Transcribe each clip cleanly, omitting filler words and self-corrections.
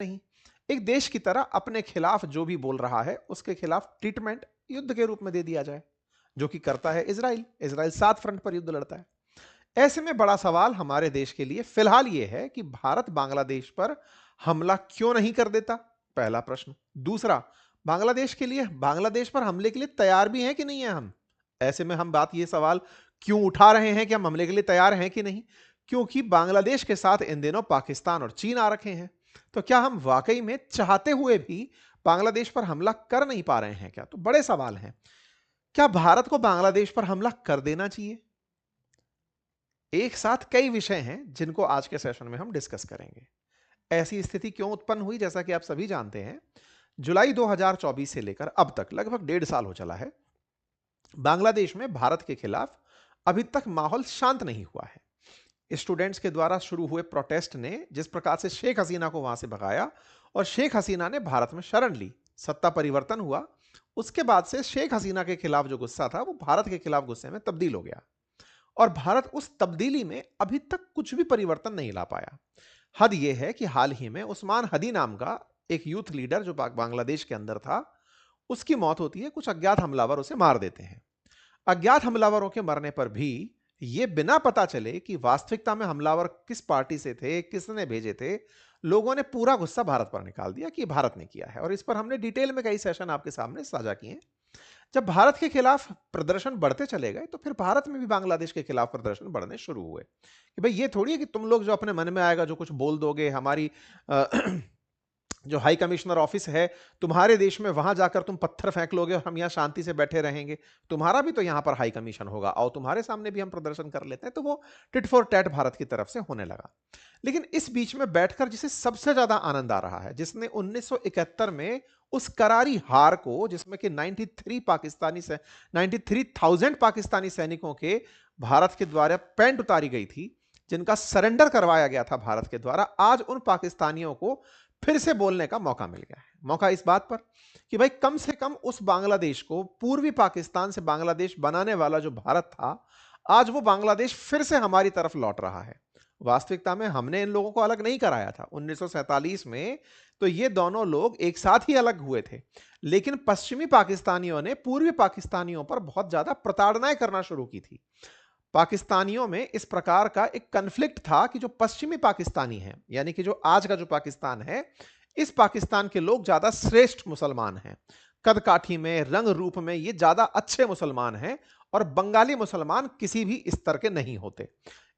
नहीं। एक देश की तरह अपने खिलाफ जो भी बोल रहा है उसके खिलाफ ट्रीटमेंट युद्ध के रूप में दे दिया जाए, जो कि करता है इजराइल। इजराइल 7 फ्रंट पर युद्ध लड़ता है। ऐसे में बड़ा सवाल हमारे देश के लिए फिलहाल यह है कि भारत बांग्लादेश पर हमला क्यों नहीं कर देता, पहला प्रश्न। दूसरा, बांग्लादेश के लिए बांग्लादेश पर हमले के लिए तैयार भी हैं कि नहीं है हम। ऐसे में हम बात ये सवाल क्यों उठा रहे हैं कि हम हमले के लिए तैयार हैं कि नहीं, क्योंकि बांग्लादेश के साथ इन दिनों पाकिस्तान और चीन आ रखे हैं। तो क्या हम वाकई में चाहते हुए भी बांग्लादेश पर हमला कर नहीं पा रहे हैं क्या? तो बड़े सवाल हैं। क्या भारत को बांग्लादेश पर हमला कर देना चाहिए? एक साथ कई विषय हैं जिनको आज के सेशन में हम डिस्कस करेंगे। ऐसी स्थिति क्यों उत्पन्न हुई? जैसा कि आप सभी जानते हैं, जुलाई 2024 से लेकर अब तक लगभग 1.5 साल हो चला है, बांग्लादेश में भारत के खिलाफ अभी तक माहौल शांत नहीं हुआ है। स्टूडेंट्स के द्वारा शुरू हुए प्रोटेस्ट ने जिस प्रकार से शेख हसीना को वहां से भगाया और शेख हसीना ने भारत में शरण ली, सत्ता परिवर्तन हुआ, उसके बाद से शेख हसीना के खिलाफ जो गुस्सा था वो भारत के खिलाफ गुस्से में तब्दील हो गया और भारत उस तब्दीली में अभी तक कुछ भी परिवर्तन नहीं ला पाया। हद यह है कि हाल ही में उस्मान हदी नाम का एक यूथ लीडर जो बांग्लादेश के अंदर था, उसकी मौत होती है। कुछ अज्ञात हमलावर उसे मार देते हैं। अज्ञात हमलावरों के मरने पर भी यह बिना पता चले कि वास्तविकता में हमलावर किस पार्टी से थे, किसने भेजे थे, लोगों ने पूरा गुस्सा भारत पर निकाल दिया कि भारत ने किया है। और इस पर हमने डिटेल में कई सेशन आपके सामने साझा किए हैं। जब भारत के खिलाफ प्रदर्शन बढ़ते चले गए तो फिर भारत में भी बांग्लादेश के खिलाफ प्रदर्शन बढ़ने शुरू हुए कि भाई ये थोड़ी है कि तुम लोग जो अपने मन में आएगा जो कुछ बोल दोगे, हमारी जो हाई कमिश्नर ऑफिस है तुम्हारे देश में, वहां जाकर तुम पत्थर फेंक लोगे और हम यहां शांति से बैठे रहेंगे। तुम्हारा भी तो यहां पर हाई कमीशन होगा और तुम्हारे सामने भी हम प्रदर्शन कर लेते हैं। तो वो टिट फॉर टैट भारत की तरफ से होने लगा। लेकिन इस बीच में बैठकर जिसे सबसे ज्यादा आनंद आ रहा है, जिसने 1971 में उस करारी हार को, जिसमें कि 93,000 पाकिस्तानी सैनिकों के भारत के द्वारा पैंट उतारी गई थी, जिनका सरेंडर करवाया गया था भारत के द्वारा, आज उन पाकिस्तानियों को फिर से बोलने का मौका मिल गया है। मौका इस बात पर कि भाई कम से कम उस बांग्लादेश को, पूर्वी पाकिस्तान से बांग्लादेश बनाने वाला जो भारत था, आज वो बांग्लादेश फिर से हमारी तरफ लौट रहा है। वास्तविकता में हमने इन लोगों को अलग नहीं कराया था 1947 में, तो ये दोनों लोग एक साथ ही अलग हुए थे। लेकिन पश्चिमी पाकिस्तानियों ने पूर्वी पाकिस्तानियों पर बहुत ज्यादा प्रताड़नाएं करना शुरू की थी। पाकिस्तानियों में इस प्रकार का एक कन्फ्लिक्ट था कि जो पश्चिमी पाकिस्तानी हैं, यानी कि जो आज का जो पाकिस्तान है, इस पाकिस्तान के लोग ज्यादा श्रेष्ठ मुसलमान हैं, कद काठी में, रंग रूप में ये ज्यादा अच्छे मुसलमान हैं और बंगाली मुसलमान किसी भी स्तर के नहीं होते।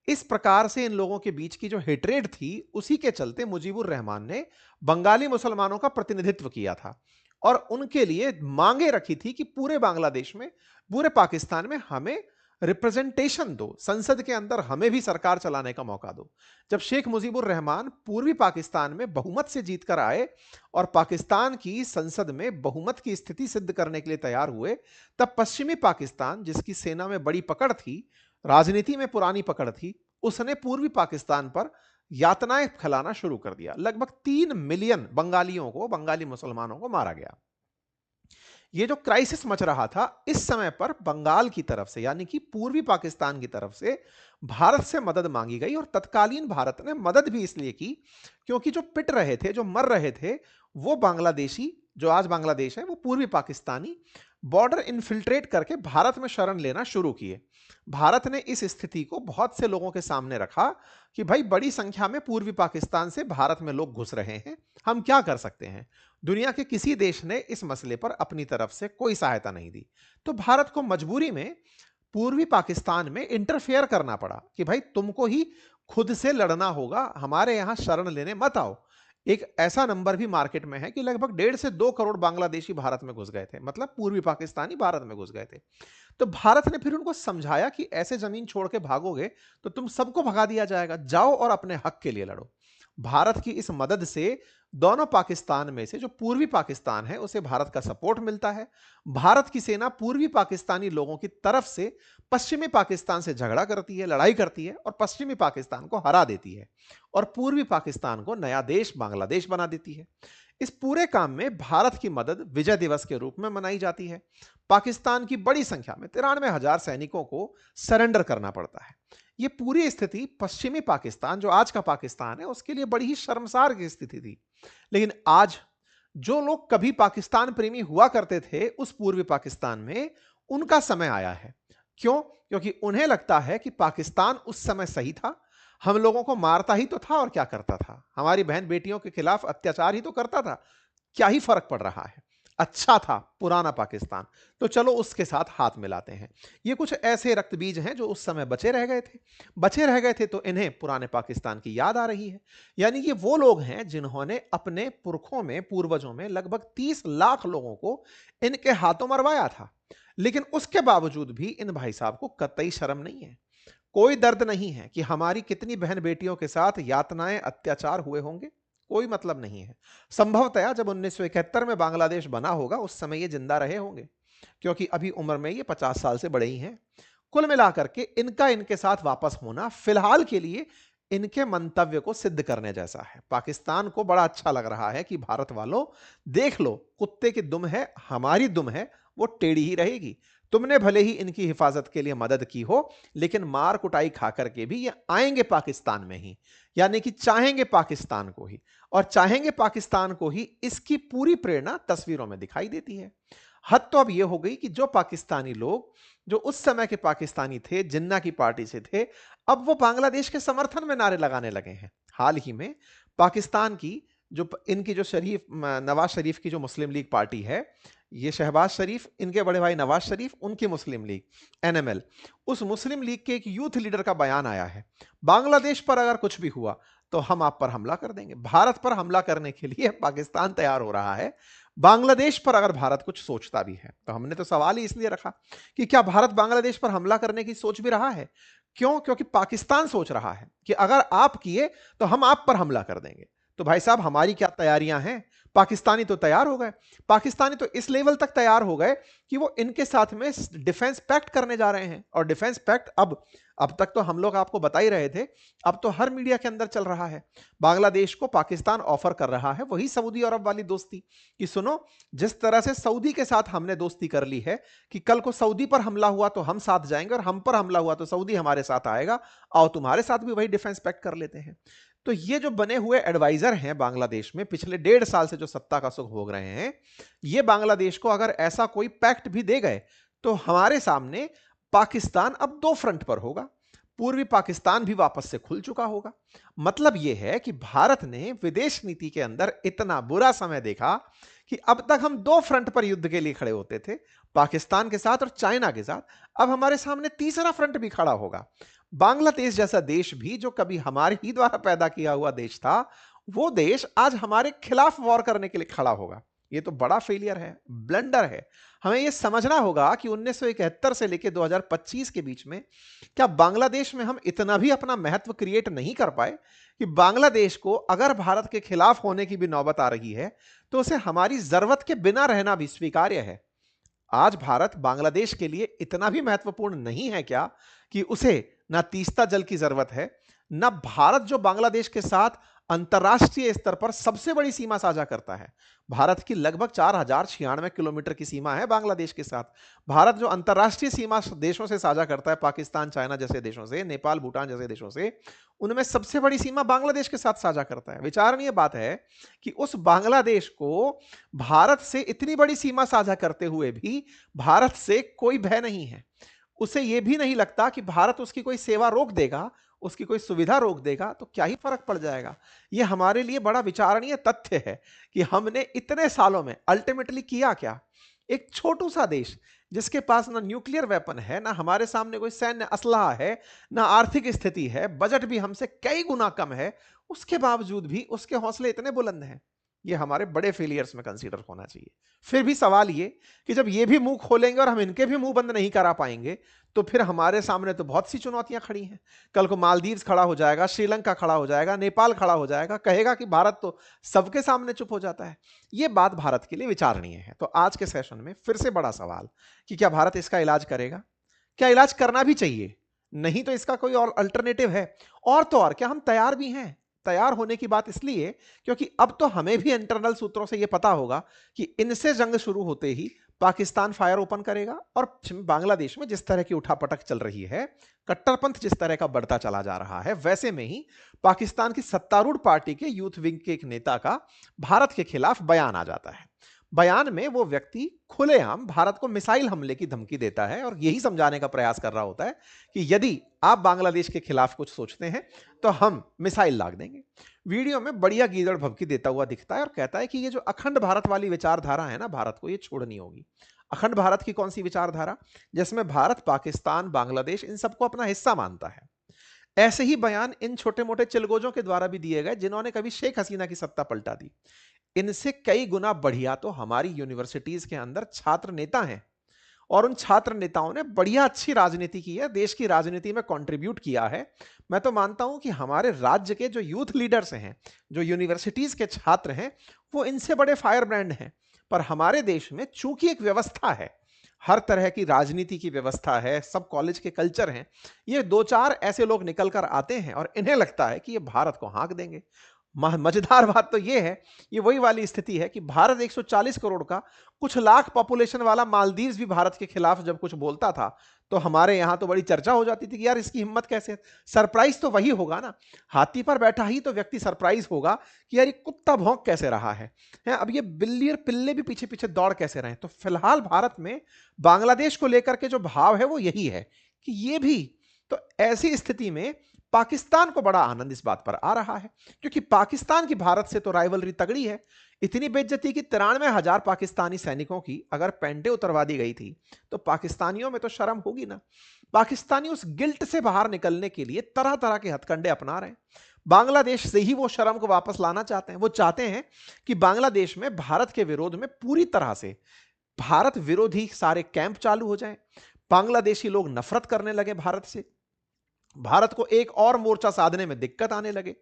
इस प्रकार से इन लोगों के बीच की जो हेट्रेड थी, उसी के चलते मुजीबुर रहमान ने बंगाली मुसलमानों का प्रतिनिधित्व किया था और उनके लिए मांगे रखी थी कि पूरे बांग्लादेश में, पूरे पाकिस्तान में हमें रिप्रेजेंटेशन दो, संसद के अंदर हमें भी सरकार चलाने का मौका दो। जब शेख मुजीबुर रहमान पूर्वी पाकिस्तान में बहुमत से जीतकर आए और पाकिस्तान की संसद में बहुमत की स्थिति सिद्ध करने के लिए तैयार हुए, तब पश्चिमी पाकिस्तान, जिसकी सेना में बड़ी पकड़ थी, राजनीति में पुरानी पकड़ थी, उसने पूर्वी पाकिस्तान पर यातनाएं फैलाना शुरू कर दिया। लगभग 3 मिलियन बंगालियों को, बंगाली मुसलमानों को मारा गया। ये जो क्राइसिस मच रहा था, इस समय पर बंगाल की तरफ से, यानी कि पूर्वी पाकिस्तान की तरफ से भारत से मदद मांगी गई और तत्कालीन भारत ने मदद भी इसलिए की क्योंकि जो पिट रहे थे, जो मर रहे थे, वो बांग्लादेशी, जो आज बांग्लादेश है, वो पूर्वी पाकिस्तानी बॉर्डर इन्फिल्ट्रेट करके भारत में शरण लेना शुरू किए। भारत ने इस स्थिति को बहुत से लोगों के सामने रखा कि भाई बड़ी संख्या में पूर्वी पाकिस्तान से भारत में लोग घुस रहे हैं, हम क्या कर सकते हैं। दुनिया के किसी देश ने इस मसले पर अपनी तरफ से कोई सहायता नहीं दी, तो भारत को मजबूरी में पूर्वी पाकिस्तान में इंटरफेयर करना पड़ा कि भाई तुमको ही खुद से लड़ना होगा, हमारे यहां शरण लेने मत आओ। एक ऐसा नंबर भी मार्केट में है कि लगभग 1.5 से 2 करोड़ बांग्लादेशी भारत में घुस गए थे, मतलब पूर्वी पाकिस्तानी भारत में घुस गए थे। तो भारत ने फिर उनको समझाया कि ऐसे जमीन छोड़ के भागोगे तो तुम सबको भगा दिया जाएगा, जाओ और अपने हक के लिए लड़ो। भारत की इस मदद से दोनों पाकिस्तान में से जो पूर्वी पाकिस्तान है उसे भारत का सपोर्ट मिलता है। भारत की सेना पूर्वी पाकिस्तानी लोगों की तरफ से पश्चिमी पाकिस्तान से झगड़ा करती है, लड़ाई करती है और पश्चिमी पाकिस्तान को हरा देती है और पूर्वी पाकिस्तान को नया देश बांग्लादेश बना देती है। इस पूरे काम में भारत की मदद विजय दिवस के रूप में मनाई जाती है। पाकिस्तान की बड़ी संख्या में 93,000 सैनिकों को सरेंडर करना पड़ता है। ये पूरी स्थिति पश्चिमी पाकिस्तान, जो आज का पाकिस्तान है, उसके लिए बड़ी ही शर्मसार की स्थिति थी। लेकिन आज जो लोग कभी पाकिस्तान प्रेमी हुआ करते थे उस पूर्वी पाकिस्तान में, उनका समय आया है। क्यों? क्योंकि उन्हें लगता है कि पाकिस्तान उस समय सही था, हम लोगों को मारता ही तो था और क्या करता था, हमारी बहन बेटियों के खिलाफ अत्याचार ही तो करता था, क्या ही फर्क पड़ रहा है, अच्छा था पुराना पाकिस्तान, तो चलो उसके साथ हाथ मिलाते हैं। ये कुछ ऐसे रक्तबीज हैं जो उस समय बचे रह गए थे, तो इन्हें पुराने पाकिस्तान की याद आ रही है। यानी ये वो लोग हैं जिन्होंने अपने पुरखों में, पूर्वजों में लगभग 30 लाख लोगों को इनके हाथों मरवाया था। लेकिन उसके बावजूद भी इन भाई साहब को कतई शर्म नहीं है, कोई दर्द नहीं है कि हमारी कितनी बहन बेटियों के साथ यातनाएं, अत्याचार हुए होंगे, कोई मतलब नहीं है। संभवतया जब 1971 में बांग्लादेश बना होगा उस समय ये जिंदा रहे होंगे, क्योंकि अभी उम्र में ये 50 साल से बड़े ही हैं। कुल मिलाकर के इनका इनके साथ वापस होना फिलहाल के लिए इनके मंतव्य को सिद्ध करने जैसा है। पाकिस्तान को बड़ा अच्छा लग रहा है कि भारत वालों, देख लो, कुत्ते की दुम है, हमारी दुम है, वो टेढ़ी ही रहेगी। तुमने भले ही इनकी हिफाजत के लिए मदद की हो, लेकिन मार कुटाई खा करके भी ये आएंगे पाकिस्तान में ही, यानी कि चाहेंगे पाकिस्तान को ही, और चाहेंगे पाकिस्तान को ही, इसकी पूरी प्रेरणा तस्वीरों में दिखाई देती है। हद तो अब यह हो गई कि जो पाकिस्तानी लोग, जो उस समय के पाकिस्तानी थे, जिन्ना की पार्टी से थे, अब वो बांग्लादेश के समर्थन में नारे लगाने लगे हैं। हाल ही में पाकिस्तान की इनकी जो नवाज शरीफ की जो मुस्लिम लीग पार्टी है, ये शहबाज शरीफ, इनके बड़े भाई नवाज शरीफ, उनकी मुस्लिम लीग एनएमएल, उस मुस्लिम लीग के एक यूथ लीडर का बयान आया है, बांग्लादेश पर अगर कुछ भी हुआ तो हम आप पर हमला कर देंगे। भारत पर हमला करने के लिए पाकिस्तान तैयार हो रहा है, बांग्लादेश पर अगर भारत कुछ सोचता भी है तो। हमने तो सवाल ही इसलिए रखा कि क्या भारत बांग्लादेश पर हमला करने की सोच भी रहा है? क्यों? क्योंकि पाकिस्तान सोच रहा है कि अगर आप किए तो हम आप पर हमला कर देंगे। तो भाई साहब, हमारी क्या तैयारियां हैं? पाकिस्तानी तो तैयार हो गए, पाकिस्तानी तो इस लेवल तक तैयार हो गए कि वो इनके साथ में डिफेंस पैक्ट करने जा रहे हैं। और डिफेंस पैक्ट अब तक तो हम लोग आपको बता ही रहे थे, अब तो हर मीडिया के अंदर चल रहा है। बांग्लादेश को पाकिस्तान ऑफर कर रहा है वही सऊदी अरब वाली दोस्ती, कि सुनो, जिस तरह से सऊदी के साथ हमने दोस्ती कर ली है कि कल को सऊदी पर हमला हुआ तो हम साथ जाएंगे, और हम पर हमला हुआ तो सऊदी हमारे साथ आएगा, आओ तुम्हारे साथ भी वही डिफेंस पैक्ट कर लेते हैं। तो ये जो बने हुए एडवाइजर हैं बांग्लादेश में, पिछले 1.5 साल से जो सत्ता का सुख भोग रहे हैं, ये बांग्लादेश को अगर ऐसा कोई पैक्ट भी दे गए तो हमारे सामने पाकिस्तान अब 2 फ्रंट पर होगा। पूर्वी पाकिस्तान भी वापस से खुल चुका होगा। मतलब यह है कि भारत ने विदेश नीति के अंदर इतना बुरा समय देखा कि अब तक हम 2 फ्रंट पर युद्ध के लिए खड़े होते थे, पाकिस्तान के साथ और चाइना के साथ। अब हमारे सामने तीसरा फ्रंट भी खड़ा होगा। बांग्लादेश जैसा देश भी, जो कभी हमारे ही द्वारा पैदा किया हुआ देश था, वो देश आज हमारे खिलाफ वॉर करने के लिए खड़ा होगा। ये तो बड़ा फेलियर है, ब्लंडर है। हमें यह समझना होगा कि 1971 से लेकर 2025 के बीच में क्या बांग्लादेश में हम इतना भी अपना महत्व क्रिएट नहीं कर पाए कि बांग्लादेश को अगर भारत के खिलाफ होने की भी नौबत आ रही है तो उसे हमारी जरूरत के बिना रहना भी स्वीकार्य है। आज भारत बांग्लादेश के लिए इतना भी महत्वपूर्ण नहीं है क्या कि उसे ना तीस्ता जल की जरूरत है, ना भारत जो बांग्लादेश के साथ अंतरराष्ट्रीय स्तर पर सबसे बड़ी सीमा साझा करता है। भारत की लगभग 4096 किलोमीटर की सीमा है बांग्लादेश के साथ। भारत जो अंतरराष्ट्रीय सीमा देशों से साझा करता है, पाकिस्तान, चाइना जैसे देशों से, नेपाल, भूटान जैसे देशों से, उनमें सबसे बड़ी सीमा बांग्लादेश के साथ साझा करता है। विचारणीय बात है कि उस बांग्लादेश को भारत से इतनी बड़ी सीमा साझा करते हुए भी भारत से कोई भय नहीं है। उसे यह भी नहीं लगता कि भारत उसकी कोई सेवा रोक देगा, उसकी कोई सुविधा रोक देगा तो क्या ही फर्क पड़ जाएगा। यह हमारे लिए बड़ा विचारणीय तथ्य है कि हमने इतने सालों में अल्टीमेटली किया क्या। एक छोटू सा देश जिसके पास ना न्यूक्लियर वेपन है, ना हमारे सामने कोई सैन्य असलाह है, ना आर्थिक स्थिति है, बजट भी हमसे कई गुना कम है, उसके बावजूद भी उसके हौसले इतने बुलंद हैं। ये हमारे बड़े फेलियर्स में कंसीडर होना चाहिए। फिर भी सवाल ये कि जब ये भी मुंह खोलेंगे और हम इनके भी मुंह बंद नहीं करा पाएंगे तो फिर हमारे सामने तो बहुत सी चुनौतियां खड़ी हैं। कल को मालदीव्स खड़ा हो जाएगा, श्रीलंका खड़ा हो जाएगा, नेपाल खड़ा हो जाएगा, कहेगा कि भारत तो सबके सामने चुप हो जाता है। ये बात भारत के लिए विचारणीय है। तो आज के सेशन में फिर से बड़ा सवाल कि क्या भारत इसका इलाज करेगा? क्या इलाज करना भी चाहिए? नहीं तो इसका कोई और अल्टरनेटिव है? और तो और क्या हम तैयार भी हैं? तैयार होने की बात इसलिए क्योंकि अब तो हमें भी इंटरनल सूत्रों से यह पता होगा कि इनसे जंग शुरू होते ही पाकिस्तान फायर ओपन करेगा। और बांग्लादेश में जिस तरह की उठापटक चल रही है, कट्टरपंथ जिस तरह का बढ़ता चला जा रहा है, वैसे में ही पाकिस्तान की सत्तारूढ़ पार्टी के यूथ विंग के एक नेता का भारत के खिलाफ बयान आ जाता है। बयान में वो व्यक्ति खुलेआम भारत को मिसाइल हमले की धमकी देता है और यही समझाने का प्रयास कर रहा होता है कि यदि आप बांग्लादेश के खिलाफ कुछ सोचते हैं तो हम मिसाइल लाग देंगे। वीडियो में बढ़िया गीदड़ भभकी देता हुआ दिखता है और कहता है कि ये जो अखंड भारत वाली विचारधारा है ना, भारत को ये छोड़नी होगी। अखंड भारत की कौन सी विचारधारा? जिसमें भारत, पाकिस्तान, बांग्लादेश इन सबको अपना हिस्सा मानता है। ऐसे ही बयान इन छोटे मोटे चिलगोजों के द्वारा भी दिए गए जिन्होंने कभी शेख हसीना की सत्ता पलटा दी। इनसे कई गुना बढ़िया तो हमारी यूनिवर्सिटीज के अंदर छात्र नेता हैं, और उन छात्र नेताओं ने बढ़िया अच्छी राजनीति की है, देश की राजनीति में कंट्रीब्यूट किया है। मैं तो मानता हूं कि हमारे राज्य के जो यूथ लीडर्स हैं, जो यूनिवर्सिटीज के छात्र हैं, वो इनसे बड़े फायर ब्रांड हैं। पर हमारे देश में चूंकि एक व्यवस्था है, हर तरह की राजनीति की व्यवस्था है, सब कॉलेज के कल्चर हैं, ये दो चार ऐसे लोग निकल कर आते हैं और इन्हें लगता है कि ये भारत को हाँक देंगे। मजेदार बात तो ये है, ये वही वाली स्थिति है कि भारत 140 करोड़ का कुछ लाख पॉपुलेशन वाला मालदीव्स भी भारत के खिलाफ जब कुछ बोलता था तो हमारे यहां तो बड़ी चर्चा हो जाती थी कि यार इसकी हिम्मत कैसे। सरप्राइज तो वही होगा ना, हाथी पर बैठा ही तो व्यक्ति सरप्राइज होगा कि यार ये कुत्ता भौंक कैसे रहा है, अब ये बिल्ली और पिल्ले भी पीछे पीछे दौड़ कैसे रहे। तो फिलहाल भारत में बांग्लादेश को लेकर के जो भाव है वो यही है कि ये भी। तो ऐसी स्थिति में पाकिस्तान को बड़ा आनंद इस बात पर आ रहा है, क्योंकि पाकिस्तान की भारत से तो राइवलरी तगड़ी है। इतनी बेइज्जती की 93,000 पाकिस्तानी सैनिकों की अगर पेंटे उतरवा दी गई थी तो पाकिस्तानियों में तो शर्म होगी ना। पाकिस्तानी उस गिल्ट से बाहर निकलने के लिए तरह तरह के हथकंडे अपना रहे हैं। बांग्लादेश से ही वो शर्म को वापस लाना चाहते हैं। वो चाहते हैं कि बांग्लादेश में भारत के विरोध में पूरी तरह से भारत विरोधी सारे कैंप चालू हो जाएं, बांग्लादेशी लोग नफरत करने लगे भारत से, भारत को एक और मोर्चा साधने में दिक्कत आने लगे।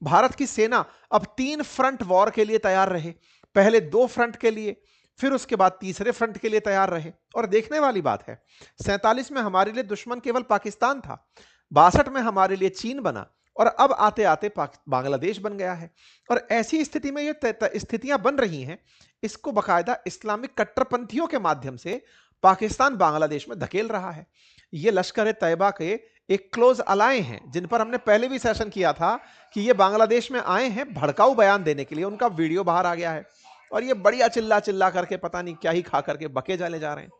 भारत की सेना अब 3 फ्रंट वॉर के लिए तैयार रहे, पहले 2 फ्रंट के लिए, फिर उसके बाद तीसरे फ्रंट के लिए तैयार रहे। और देखने वाली बात है, 47 में हमारे लिए दुश्मन केवल पाकिस्तान था, 62 में हमारे लिए चीन बना, और अब आते आते बांग्लादेश बन गया है। और ऐसी स्थिति में ये स्थितियां बन रही हैं, इसको बकायदा इस्लामिक कट्टरपंथियों के माध्यम से पाकिस्तान बांग्लादेश में धकेल रहा है। ये लश्कर ए तैयबा के एक क्लोज अलाय हैं, जिन पर हमने पहले भी सेशन किया था कि ये बांग्लादेश में आए हैं भड़काऊ बयान देने के लिए। उनका वीडियो बाहर आ गया है और ये बढ़िया चिल्ला चिल्ला करके पता नहीं क्या ही खा करके बके जाले जा रहे हैं।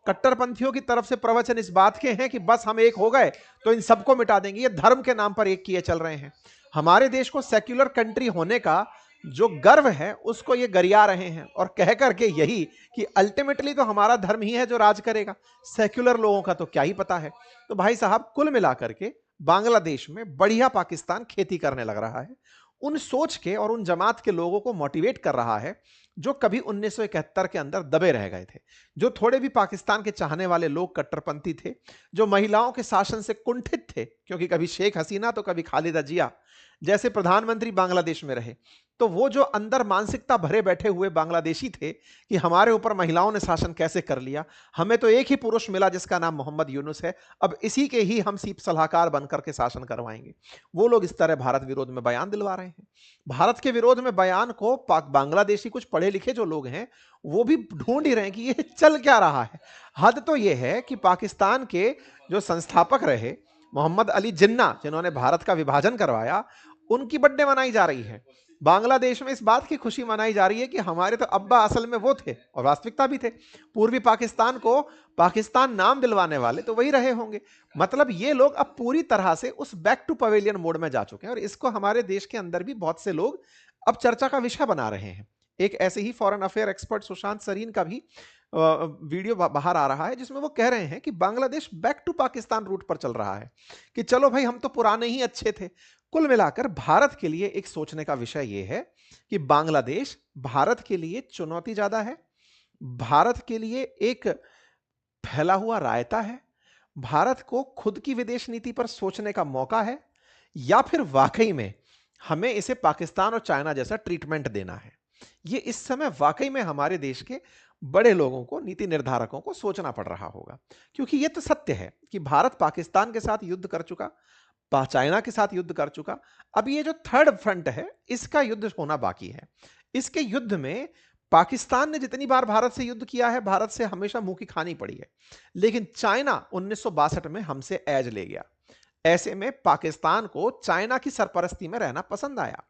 कट्टरपंथियों की तरफ से प्रवचन इस बात के हैं कि बस हम एक हो गए तो इन सबको मिटा देंगे। ये धर्म के नाम पर एक किए चल रहे हैं। हमारे देश को सेक्युलर कंट्री होने का जो गर्व है उसको ये गरिया रहे हैं और कह करके यही कि अल्टीमेटली तो हमारा धर्म ही है जो राज करेगा, सेक्युलर लोगों का तो क्या ही पता है। तो भाई साहब, कुल मिलाकर के बांग्लादेश में बढ़िया पाकिस्तान खेती करने लग रहा है, उन सोच के और उन जमात के लोगों को मोटिवेट कर रहा है जो कभी 1971 के अंदर दबे रह गए थे, जो थोड़े भी पाकिस्तान के चाहने वाले लोग कट्टरपंथी थे, जो महिलाओं के शासन से कुंठित थे, क्योंकि कभी शेख हसीना तो कभी खालिदा जिया जैसे प्रधानमंत्री बांग्लादेश में रहे। तो वो जो अंदर मानसिकता भरे बैठे हुए बांग्लादेशी थे कि हमारे ऊपर महिलाओं ने शासन कैसे कर लिया, हमें तो एक ही पुरुष मिला जिसका नाम मोहम्मद यूनुस है, अब इसी के ही हम सीप सलाहकार बनकर के शासन करवाएंगे, वो लोग इस तरह भारत विरोध में बयान दिलवा रहे हैं। भारत के विरोध में बयान को बांग्लादेशी कुछ पढ़े लिखे जो लोग हैं वो भी ढूंढ ही रहे हैं कि ये चल क्या रहा है। हद तो ये है कि पाकिस्तान के जो संस्थापक रहे मोहम्मद अली जिन्ना, जिन्होंने भारत का विभाजन करवाया, उनकी बर्थडे मनाई जा रही है। बांग्लादेश में इस बात की खुशी मनाई जा रही है कि हमारे तो अब्बा असल में वो थे और वास्तविकता भी थे। पूर्वी पाकिस्तान को पाकिस्तान नाम दिलवाने वाले तो वही रहे होंगे। मतलब ये लोग अब पूरी तरह से उस बैक टू पवेलियन मोड में जा चुके हैं और इसको हमारे देश के अंदर भी बहुत से लोग अब चर्चा का विषय बना रहे हैं। एक ऐसे ही foreign affair expert Sushant Sareen का भी वीडियो बाहर आ रहा है जिसमें वो कह रहे हैं कि Bangladesh back to Pakistan route पर चल रहा है, कि चलो भाई हम तो पुराने ही अच्छे थे। कुल मिलाकर भारत के लिए एक सोचने का विषय यह है कि बांग्लादेश भारत के लिए चुनौती ज्यादा है, भारत के लिए एक फैला हुआ रायता है, भारत को खुद की विदेश नीति पर सोचने का मौका है, या फिर वाकई में हमें इसे पाकिस्तान और चाइना जैसा ट्रीटमेंट देना है। ये इस समय वाकई में हमारे देश के बड़े लोगों को, नीति निर्धारकों को सोचना पड़ रहा होगा, क्योंकि यह तो सत्य है कि भारत पाकिस्तान के साथ युद्ध कर चुका, चाइना के साथ युद्ध कर चुका, अब ये जो थर्ड फ्रंट है इसका युद्ध होना बाकी है। इसके युद्ध में पाकिस्तान ने जितनी बार भारत से युद्ध किया है, भारत से हमेशा मुंह की खानी पड़ी है। लेकिन चाइना 1962 में हमसे एज ले गया। ऐसे में पाकिस्तान को चाइना की सरपरस्ती में रहना पसंद आया।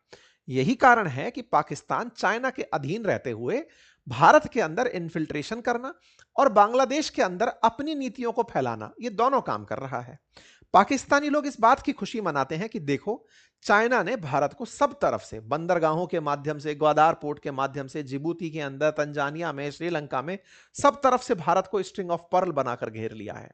यही कारण है कि पाकिस्तान चाइना के अधीन रहते हुए भारत के अंदर इन्फिल्ट्रेशन करना और बांग्लादेश के अंदर अपनी नीतियों को फैलाना, ये दोनों काम कर रहा है। पाकिस्तानी लोग इस बात की खुशी मनाते हैं कि देखो, चाइना ने भारत को सब तरफ से, बंदरगाहों के माध्यम से, ग्वादार पोर्ट के माध्यम से, जिबूती के अंदर, तंजानिया में, श्रीलंका में, सब तरफ से भारत को स्ट्रिंग ऑफ पर्ल बनाकर घेर लिया है।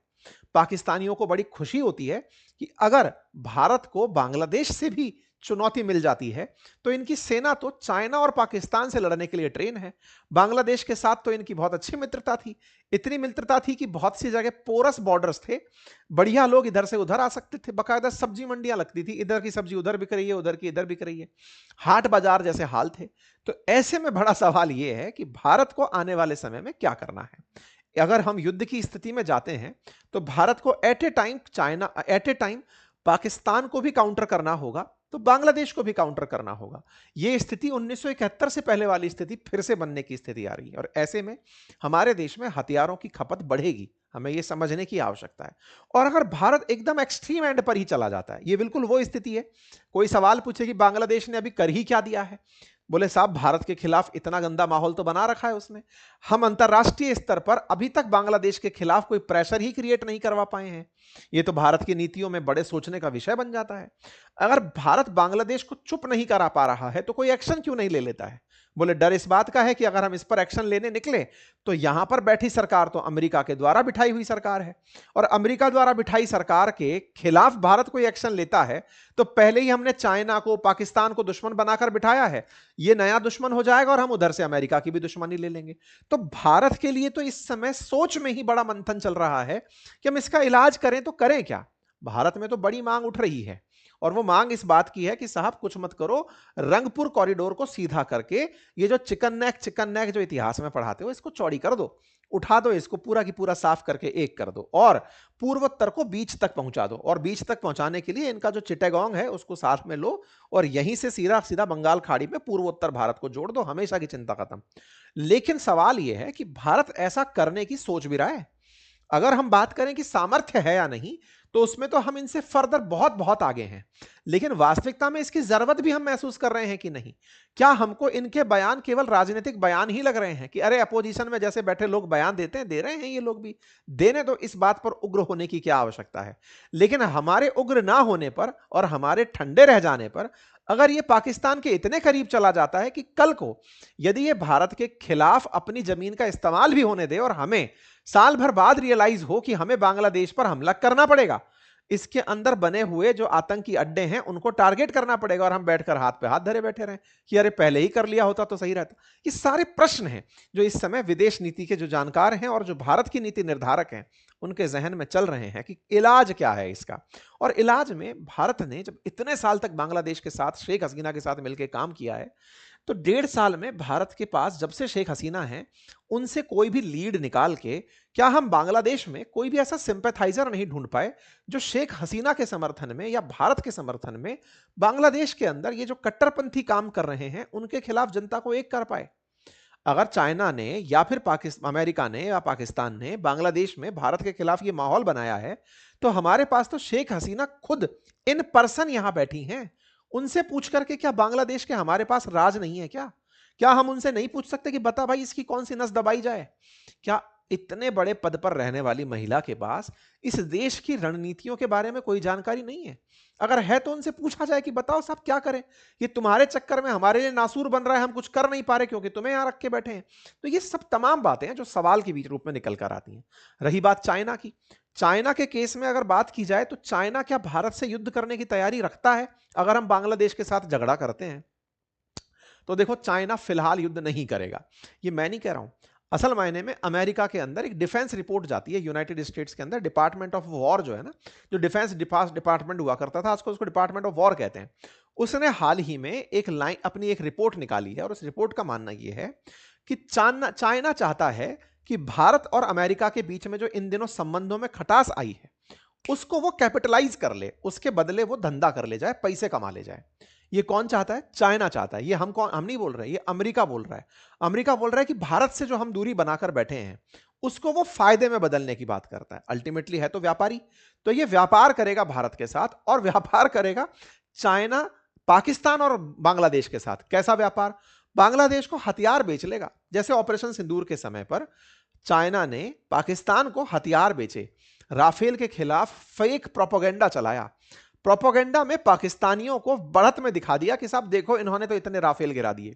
पाकिस्तानियों को बड़ी खुशी होती है कि अगर भारत को बांग्लादेश से भी चुनौती मिल जाती है तो इनकी सेना तो चाइना और पाकिस्तान से लड़ने के लिए ट्रेन है। बांग्लादेश के साथ तो इनकी बहुत अच्छी मित्रता थी, इतनी मित्रता थी कि बहुत सी जगह पोरस बॉर्डर्स थे, बढ़िया लोग इधर से उधर आ सकते थे, बकायदा सब्जी मंडियां लगती थी, इधर की सब्जी उधर बिक रही है, उधर की इधर बिक रही है, हाट बाजार जैसे हाल थे। तो ऐसे में बड़ा सवाल यह है कि भारत को आने वाले समय में क्या करना है। अगर हम युद्ध की स्थिति में जाते हैं तो भारत को एट ए टाइम पाकिस्तान को भी काउंटर करना होगा, तो बांग्लादेश को भी काउंटर करना होगा। यह स्थिति 1971 से पहले वाली स्थिति फिर से बनने की स्थिति आ रही है और ऐसे में हमारे देश में हथियारों की खपत बढ़ेगी, हमें यह समझने की आवश्यकता है। और अगर भारत एकदम एक्सट्रीम एंड पर ही चला जाता है, यह बिल्कुल वो स्थिति है। कोई सवाल पूछे कि बांग्लादेश ने अभी कर ही क्या दिया है, बोले साहब भारत के खिलाफ इतना गंदा माहौल तो बना रखा है उसने। हम अंतरराष्ट्रीय स्तर पर अभी तक बांग्लादेश के खिलाफ कोई प्रेशर ही क्रिएट नहीं करवा पाए हैं। यह तो भारत की नीतियों में बड़े सोचने का विषय बन जाता है। अगर भारत बांग्लादेश को चुप नहीं करा पा रहा है तो कोई एक्शन क्यों नहीं ले लेता है। बोले डर इस बात का है कि अगर हम इस पर एक्शन लेने निकले तो यहां पर बैठी सरकार तो अमेरिका के द्वारा बिठाई हुई सरकार है और अमेरिका द्वारा बिठाई सरकार के खिलाफ भारत कोई एक्शन लेता है तो पहले ही हमने चाइना को, पाकिस्तान को दुश्मन बनाकर बिठाया है, ये नया दुश्मन हो जाएगा और हम उधर से अमेरिका की भी दुश्मनी ले लेंगे। तो भारत के लिए तो इस समय सोच में ही बड़ा मंथन चल रहा है कि हम इसका इलाज करें तो करें क्या। भारत में तो बड़ी मांग उठ रही है और वो मांग इस बात की है कि साहब कुछ मत करो, रंगपुर कॉरिडोर को सीधा करके ये जो चिकन नेक जो इतिहास में पढ़ाते हो इसको चौड़ी कर दो, उठा दो, इसको पूरा की पूरा साफ करके एक कर दो और पूर्वोत्तर को बीच तक पहुंचा दो। और बीच तक पहुंचाने के लिए इनका जो चिटागोंग है उसको साथ में लो और यहीं से सीधा सीधा बंगाल खाड़ी में पूर्वोत्तर भारत को जोड़ दो, हमेशा की चिंता खत्म। लेकिन सवाल यह है कि भारत ऐसा करने की सोच भी रहा है। अगर हम बात करें कि सामर्थ्य है या नहीं तो उसमें तो हम इनसे फर्दर बहुत बहुत आगे हैं, लेकिन वास्तविकता में इसकी जरूरत भी हम महसूस कर रहे हैं कि नहीं। क्या हमको इनके बयान केवल राजनीतिक बयान ही लग रहे हैं कि अरे अपोजिशन में जैसे बैठे लोग बयान देते हैं, दे रहे हैं ये लोग भी देने, तो इस बात पर उग्र होने की क्या आवश्यकता है। लेकिन हमारे उग्र ना होने पर और हमारे ठंडे रह जाने पर अगर ये पाकिस्तान के इतने करीब चला जाता है कि कल को यदि ये भारत के खिलाफ अपनी जमीन का इस्तेमाल भी होने दे और हमें साल भर बाद रियलाइज हो कि हमें बांग्लादेश पर हमला करना पड़ेगा, इसके अंदर बने हुए जो आतंकी अड्डे हैं उनको टारगेट करना पड़ेगा और हम बैठकर हाथ पे हाथ धरे बैठे रहें कि अरे पहले ही कर लिया होता तो सही रहता। ये सारे प्रश्न हैं जो इस समय विदेश नीति के जो जानकार हैं और जो भारत की नीति निर्धारक हैं उनके जहन में चल रहे हैं कि इलाज क्या है इसका। और इलाज में भारत ने जब इतने साल तक बांग्लादेश के साथ, शेख हसीना के साथ मिलकर काम किया है, तो 1.5 साल में भारत के पास जब से शेख हसीना है उनसे कोई भी लीड निकाल के क्या हम बांग्लादेश में कोई भी ऐसा सिंपैथाइजर नहीं ढूंढ पाए जो शेख हसीना के समर्थन में या भारत के समर्थन में बांग्लादेश के अंदर ये जो कट्टरपंथी काम कर रहे हैं उनके खिलाफ जनता को एक कर पाए। अगर चाइना ने या फिर अमेरिका ने या पाकिस्तान ने बांग्लादेश में भारत के खिलाफ ये माहौल बनाया है तो हमारे पास तो शेख हसीना खुद इन पर्सन यहां बैठी हैं। उनसे पूछ करके क्या बांग्लादेश के हमारे पास राज नहीं है क्या? क्या हम उनसे नहीं पूछ सकते कि बता भाई इसकी कौन सी नस दबाई जाए? क्या इतने बड़े पद पर रहने वाली महिला के पास इस देश की रणनीतियों के बारे में कोई जानकारी नहीं है? अगर है तो उनसे पूछा जाए कि बताओ साहब क्या करें, ये तुम्हारे चक्कर में हमारे लिए नासूर बन रहा है, हम कुछ कर नहीं पा रहे क्योंकि तुम्हें यहां रख के बैठे हैं। तो ये सब तमाम बातें हैं जो सवाल के बीच रूप में निकल कर आती हैं। रही बात चाइना की, चाइना के केस में अगर बात की जाए तो चाइना क्या भारत से युद्ध करने की तैयारी रखता है अगर हम बांग्लादेश के साथ झगड़ा करते हैं? तो देखो चाइना फिलहाल युद्ध नहीं करेगा, ये मैं नहीं कह रहा हूं। असल मायने में अमेरिका के अंदर एक डिफेंस रिपोर्ट जाती है, यूनाइटेड स्टेट्स के अंदर डिपार्टमेंट ऑफ वॉर जो है ना, जो डिफेंस डिपार्टमेंट हुआ करता था आजकल उसको डिपार्टमेंट ऑफ वॉर कहते हैं। उसने हाल ही में एक लाइन अपनी एक रिपोर्ट निकाली है और उस रिपोर्ट का मानना यह है कि चाइना चाहता है कि भारत और अमेरिका के बीच में जो इन दिनों संबंधों में खटास आई है उसको वो कैपिटलाइज कर ले, उसके बदले वो धंधा कर ले जाए, पैसे कमा ले जाए। ये कौन चाहता है? चाइना चाहता है। ये हम नहीं बोल रहे, ये अमेरिका बोल रहा है। अमेरिका बोल रहा है कि भारत से जो हम दूरी बनाकर बैठे हैं उसको वो फायदे में बदलने की बात करता है। अल्टीमेटली है तो व्यापारी, तो ये व्यापार करेगा भारत के साथ और व्यापार करेगा चाइना, पाकिस्तान और बांग्लादेश के साथ। कैसा व्यापार? बांग्लादेश को हथियार बेच लेगा, जैसे ऑपरेशन सिंदूर के समय पर चाइना ने पाकिस्तान को हथियार बेचे, राफेल के खिलाफ फेक प्रोपेगेंडा चलाया, प्रोपेगेंडा में पाकिस्तानियों को बढ़त में दिखा दिया कि साहब देखो इन्होंने तो इतने राफेल गिरा दिए।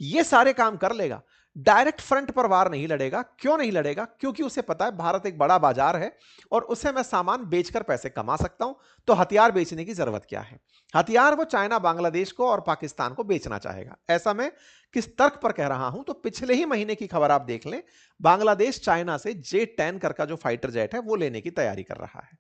ये सारे काम कर लेगा, डायरेक्ट फ्रंट पर वार नहीं लड़ेगा। क्यों नहीं लड़ेगा? क्योंकि उसे पता है भारत एक बड़ा बाजार है और उससे मैं सामान बेचकर पैसे कमा सकता हूं, तो हथियार बेचने की जरूरत क्या है? हथियार वो चाइना, बांग्लादेश को और पाकिस्तान को बेचना चाहेगा। ऐसा मैं किस तर्क पर कह रहा हूं? तो पिछले ही महीने की खबर आप देख लें, बांग्लादेश चाइना से J-10 का जो फाइटर जेट है वो लेने की तैयारी कर रहा है।